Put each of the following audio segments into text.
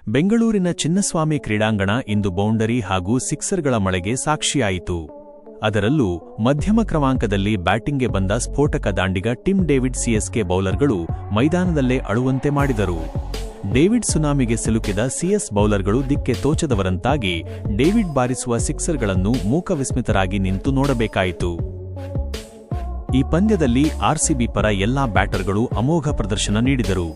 ಬೆಂಗಳೂರಿನ ಚಿನ್ನಸ್ವಾಮಿ ಕ್ರೀಡಾಂಗಣ ಇಂದು ಬೌಂಡರಿ ಹಾಗೂ ಸಿಕ್ಸರ್ಗಳ ಮಳೆಗೆ ಸಾಕ್ಷಿಯಾಯಿತು. ಅದರಲ್ಲೂ ಮಧ್ಯಮ ಕ್ರಮಾಂಕದಲ್ಲಿ ಬ್ಯಾಟಿಂಗ್ಗೆ ಬಂದ ಸ್ಫೋಟಕ ದಾಂಡಿಗ ಟಿಮ್ ಡೇವಿಡ್ ಸಿಎಸ್ಕೆ ಬೌಲರ್ಗಳು ಮೈದಾನದಲ್ಲೇ ಅಳುವಂತೆ ಮಾಡಿದರು. ಡೇವಿಡ್ ಸುನಾಮಿಗೆ ಸಿಲುಕಿದ ಸಿಎಸ್ ಬೌಲರ್ಗಳು ದಿಕ್ಕೆ ತೋಚದವರಂತಾಗಿ ಡೇವಿಡ್ ಬಾರಿಸುವ ಸಿಕ್ಸರ್ಗಳನ್ನು ಮೂಕವಿಸ್ಮಿತರಾಗಿ ನಿಂತು ನೋಡಬೇಕಾಯಿತು. ಈ ಪಂದ್ಯದಲ್ಲಿ ಆರ್ಸಿಬಿ ಪರ ಎಲ್ಲಾ ಬ್ಯಾಟರ್ಗಳು ಅಮೋಘ ಪ್ರದರ್ಶನ ನೀಡಿದರು.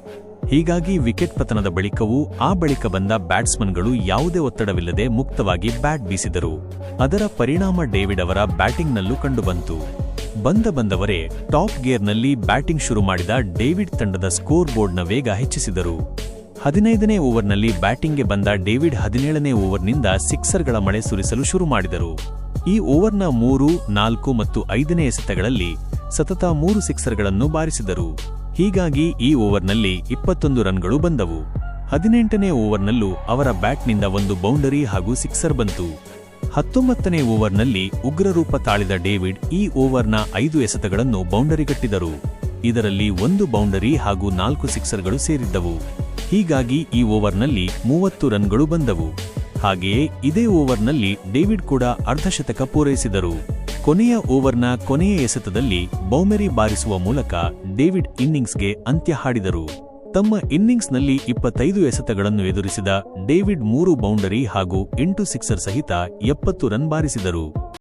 ಹೀಗಾಗಿ ವಿಕೆಟ್ ಪತನದ ಬಳಿಕವೂ ಆ ಬಳಿಕ ಬಂದ ಬ್ಯಾಟ್ಸ್ಮನ್ಗಳು ಯಾವುದೇ ಒತ್ತಡವಿಲ್ಲದೆ ಮುಕ್ತವಾಗಿ ಬ್ಯಾಟ್ ಬೀಸಿದರು. ಅದರ ಪರಿಣಾಮ ಡೇವಿಡ್ ಅವರ ಬ್ಯಾಟಿಂಗ್ನಲ್ಲೂ ಕಂಡುಬಂತು. ಬಂದವರೇ ಟಾಪ್ ಗೇರ್ನಲ್ಲಿ ಬ್ಯಾಟಿಂಗ್ ಶುರು ಮಾಡಿದ ಡೇವಿಡ್ ತಂಡದ ಸ್ಕೋರ್ ಬೋರ್ಡ್ನ ವೇಗ ಹೆಚ್ಚಿಸಿದರು. 15ನೇ ಓವರ್ನಲ್ಲಿ ಬ್ಯಾಟಿಂಗ್ಗೆ ಬಂದ ಡೇವಿಡ್ 17ನೇ ಓವರ್ನಿಂದ ಸಿಕ್ಸರ್ಗಳ ಮಳೆ ಸುರಿಸಲು ಶುರು ಮಾಡಿದರು. ಈ ಓವರ್ನ 3, 4 ಮತ್ತು 5ನೇ ಎಸೆತಗಳಲ್ಲಿ ಸತತ 3 ಸಿಕ್ಸರ್ಗಳನ್ನು ಬಾರಿಸಿದರು. ಹೀಗಾಗಿ ಈ ಓವರ್ನಲ್ಲಿ 21 ರನ್ಗಳು ಬಂದವು. 18ನೇ ಓವರ್ನಲ್ಲೂ ಅವರ ಬ್ಯಾಟ್ನಿಂದ ಒಂದು ಬೌಂಡರಿ ಹಾಗೂ ಸಿಕ್ಸರ್ ಬಂತು. 19ನೇ ಓವರ್ನಲ್ಲಿ ಉಗ್ರರೂಪ ತಾಳಿದ ಡೇವಿಡ್ ಈ ಓವರ್ನ 5 ಎಸೆತಗಳನ್ನು ಬೌಂಡರಿಗಟ್ಟಿದರು. ಇದರಲ್ಲಿ 1 ಬೌಂಡರಿ ಹಾಗೂ 4 ಸಿಕ್ಸರ್ಗಳು ಸೇರಿದ್ದವು. ಹೀಗಾಗಿ ಈ ಓವರ್ನಲ್ಲಿ 30 ರನ್ಗಳು ಬಂದವು. ಹಾಗೆಯೇ ಇದೇ ಓವರ್ನಲ್ಲಿ ಡೇವಿಡ್ ಕೂಡ ಅರ್ಧಶತಕ ಪೂರೈಸಿದರು. ಕೊನೆಯ ಓವರ್ನ ಕೊನೆಯ ಎಸೆತದಲ್ಲಿ ಬೌಂಡರಿ ಬಾರಿಸುವ ಮೂಲಕ ಡೇವಿಡ್ ಇನ್ನಿಂಗ್ಸ್ಗೆ ಅಂತ್ಯ ಹಾಡಿದರು. ತಮ್ಮ ಇನ್ನಿಂಗ್ಸ್ನಲ್ಲಿ 25 ಎಸೆತಗಳನ್ನು ಎದುರಿಸಿದ ಡೇವಿಡ್ 3 ಬೌಂಡರಿ ಹಾಗೂ 8 ಸಿಕ್ಸರ್ ಸಹಿತ 70 ರನ್ ಬಾರಿಸಿದರು.